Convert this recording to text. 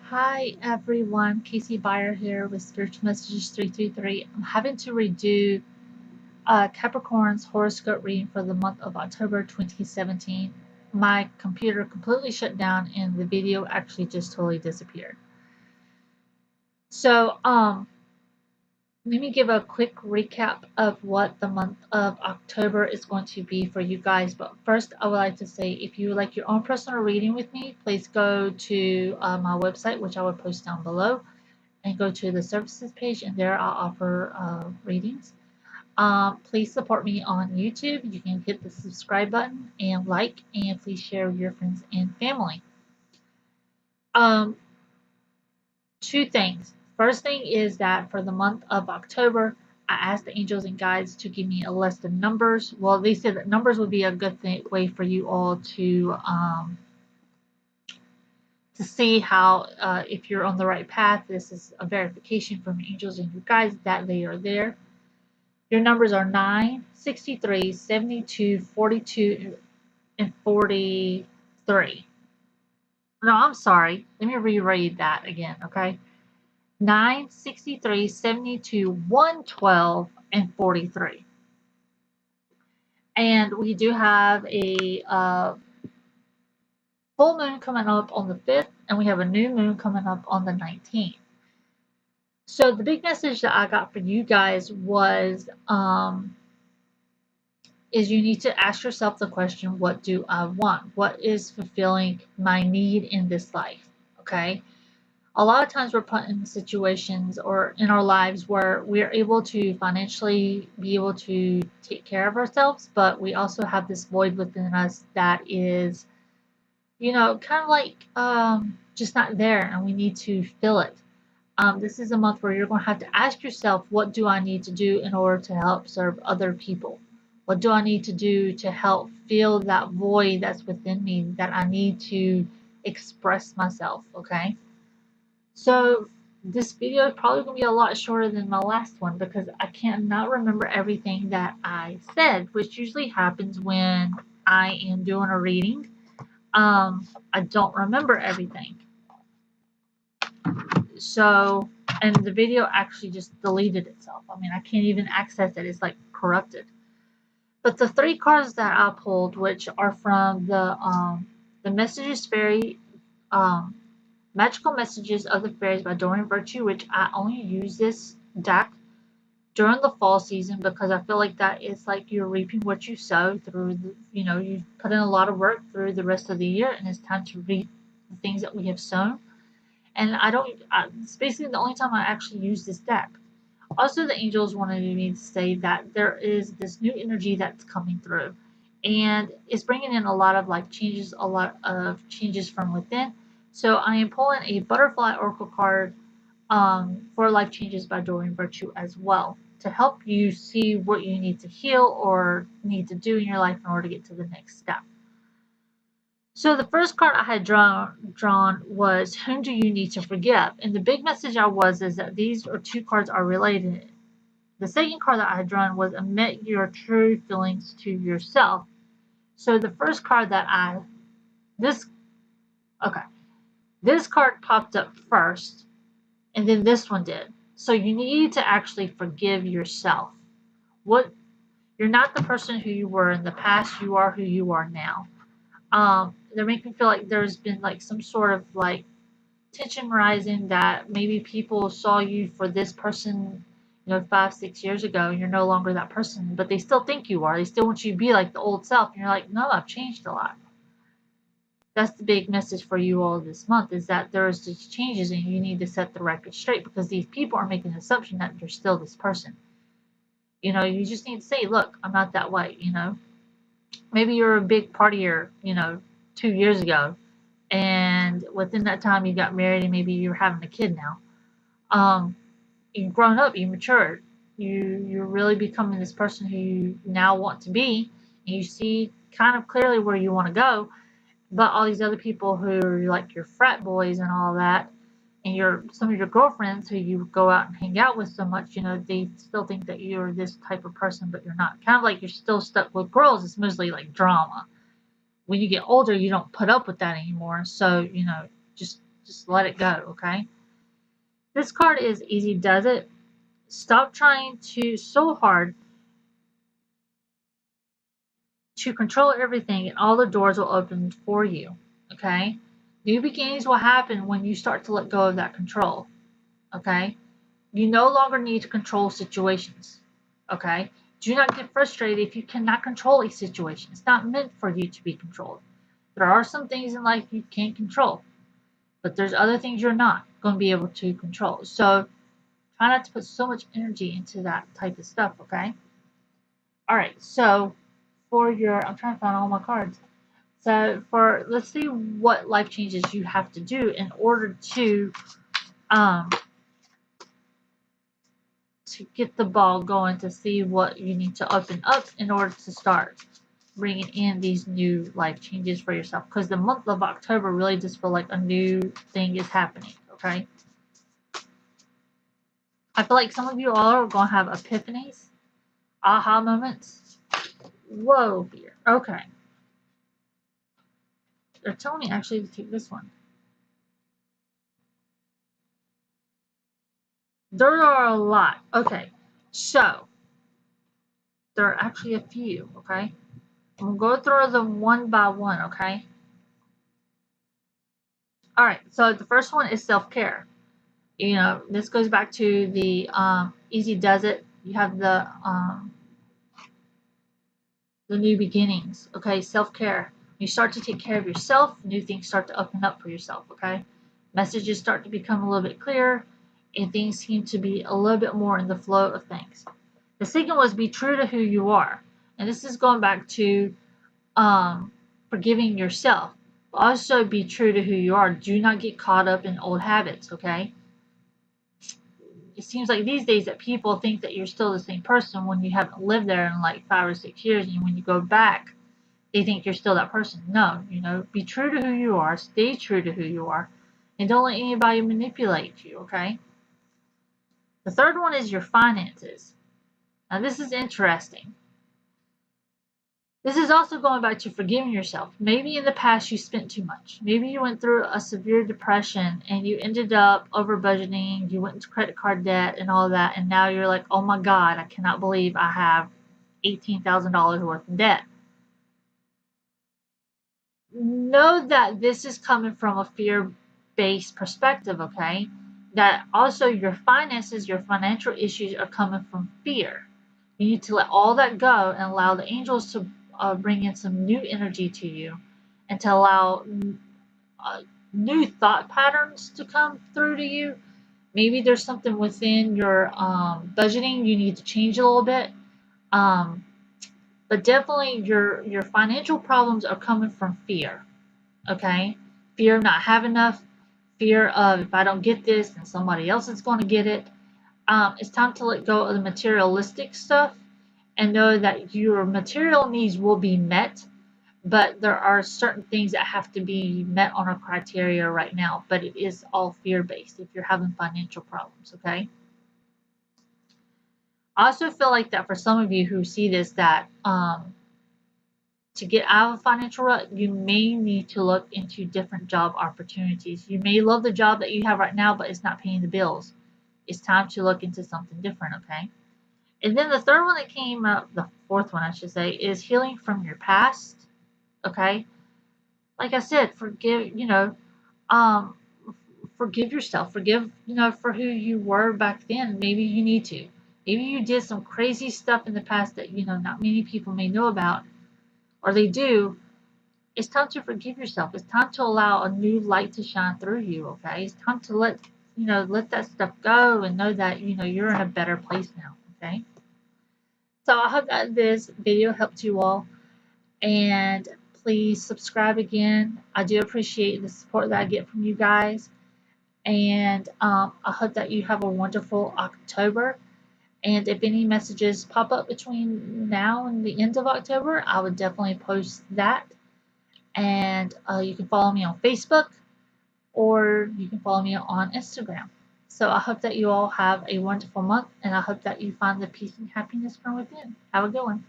Hi everyone, Casey Beyer here with Spiritual Messages 333. I'm having to redo Capricorn's horoscope reading for the month of October 2017. My computer completely shut down and the video actually just totally disappeared. So, let me give a quick recap of what the month of October is going to be for you guys. But first, I would like to say if you would like your own personal reading with me, please go to my website, which I will post down below, and go to the services page, and there I'll offer readings. Please support me on YouTube. You can hit the subscribe button and like, and please share with your friends and family. Um, Two things. First thing is that for the month of October, I asked the angels and guides to give me a list of numbers. Well, they said that numbers would be a good way for you all to see how if you're on the right path. This is a verification from angels and your guides that they are there. Your numbers are 9, 63, 72, 42, and 43. No, I'm sorry. Let me reread that again, okay? 9, 63, 72, 112, and 43. And we do have a full moon coming up on the 5th, and we have a new moon coming up on the 19th. So the big message that I got for you guys was is you need to ask yourself the question, what do I want? What is fulfilling my need in this life? Okay. A lot of times we're put in situations or in our lives where we're able to financially be able to take care of ourselves, but we also have this void within us that is, kind of like just not there, and we need to fill it. This is a month where you're going to have to ask yourself, what do I need to do in order to help serve other people? What do I need to do to help fill that void that's within me that I need to express myself? Okay. So this video is probably going to be a lot shorter than my last one because I cannot remember everything that I said, which usually happens when I am doing a reading. I don't remember everything. So, and the video actually just deleted itself. I mean, I can't even access it. It's like corrupted. But the three cards that I pulled, which are from the Messages Fairy, um, Magical Messages of the Fairies by Doreen Virtue, which I only use this deck during the fall season because I feel like that is like you're reaping what you sow through the, you put in a lot of work through the rest of the year, and it's time to reap the things that we have sown. And it's basically the only time I actually use this deck. Also, the angels wanted me to say that there is this new energy that's coming through, and it's bringing in a lot of changes, a lot of changes from within. So I am pulling a butterfly oracle card for Life Changes by Doreen Virtue as well to help you see what you need to heal or need to do in your life in order to get to the next step. So the first card I had drawn was, whom do you need to forgive? And the big message is that these two cards are related. The second card that I had drawn was, admit your true feelings to yourself. So the first card this card popped up first, and then this one did. So you need to actually forgive yourself. You're not the person who you were in the past. You are who you are now. They're making me feel like there's been some sort of tension rising, that maybe people saw you for this person, 5, 6 years ago, and you're no longer that person, but they still think you are. They still want you to be like the old self, and you're like, no, I've changed a lot. That's the big message for you all this month, is that there's these changes and you need to set the record straight, because these people are making an assumption that you're still this person. You just need to say, look, I'm not that way. Maybe you're a big partier, 2 years ago, and within that time you got married and maybe you're having a kid now. You've grown up, you matured, you're really becoming this person who you now want to be, and you see kind of clearly where you want to go. But all these other people who are like your frat boys and all that, and some of your girlfriends who you go out and hang out with so much, they still think that you're this type of person, but you're not. Kind of like you're still stuck with girls. It's mostly drama. When you get older, you don't put up with that anymore. So, just Just let it go, okay? This card is easy does it. Stop trying to so hard to control everything and all the doors will open for you, okay? New beginnings will happen when you start to let go of that control, okay? You no longer need to control situations, okay? Do not get frustrated if you cannot control a situation. It's not meant for you to be controlled. There are some things in life you can't control, but there's other things you're not going to be able to control. So try not to put so much energy into that type of stuff, okay? All right, so for your, I'm trying to find all my cards. So for, let's see what life changes you have to do in order um, to get the ball going, to see what you need to open up in order to start bringing in these new life changes for yourself. Because the month of October really just feel like a new thing is happening, okay? I feel like some of you all are going to have epiphanies, aha moments. Whoa, beer. Okay. They're telling me actually to take this one. There are a lot. Okay. So, there are actually a few, okay? I'm going to go through them one by one, okay? All right. So, the first one is self-care. You know, this goes back to the easy does it. You have the new beginnings, okay? Self-care. You start to take care of yourself, new things start to open up for yourself, okay? Messages start to become a little bit clearer, and things seem to be a little bit more in the flow of things. The second was be true to who you are. And this is going back to forgiving yourself. Also be true to who you are. Do not get caught up in old habits, okay? It seems like these days that people think that you're still the same person when you haven't lived there in like 5 or 6 years, and when you go back, they think you're still that person. No, you know, be true to who you are, stay true to who you are, and don't let anybody manipulate you, okay? The third one is your finances. Now, this is interesting. This is also going back to forgiving yourself. Maybe in the past you spent too much. Maybe you went through a severe depression and you ended up over budgeting, you went into credit card debt and all that, and now you're like, oh my God, I cannot believe I have $18,000 worth of debt. Know that this is coming from a fear-based perspective, okay? That also your finances, your financial issues are coming from fear. You need to let all that go and allow the angels to bring in some new energy to you, and to allow uh, new thought patterns to come through to you. Maybe there's something within your budgeting you need to change a little bit. Um, but definitely your financial problems are coming from fear. Okay? Fear of not having enough, fear of if I don't get this, then somebody else is going to get it. It's time to let go of the materialistic stuff and know that your material needs will be met, but there are certain things that have to be met on a criteria right now. But it is all fear based if you're having financial problems, okay? I also feel like that for some of you who see this, that to get out of a financial rut, you may need to look into different job opportunities. You may love the job that you have right now, but it's not paying the bills. It's time to look into something different, okay? And then the third one that came up, the fourth one I should say, is healing from your past, okay? Like I said, um, forgive yourself, forgive, for who you were back then. Maybe you need to. Maybe you did some crazy stuff in the past that, not many people may know about, or they do. It's time to forgive yourself. It's time to allow a new light to shine through you, okay? It's time to let that stuff go and know that, you're in a better place now, okay? So I hope that this video helped you all, and please subscribe again. I do appreciate the support that I get from you guys, and I hope that you have a wonderful October. And if any messages pop up between now and the end of October, I would definitely post that. And you can follow me on Facebook, or you can follow me on Instagram. So I hope that you all have a wonderful month, and I hope that you find the peace and happiness from within. Have a good one.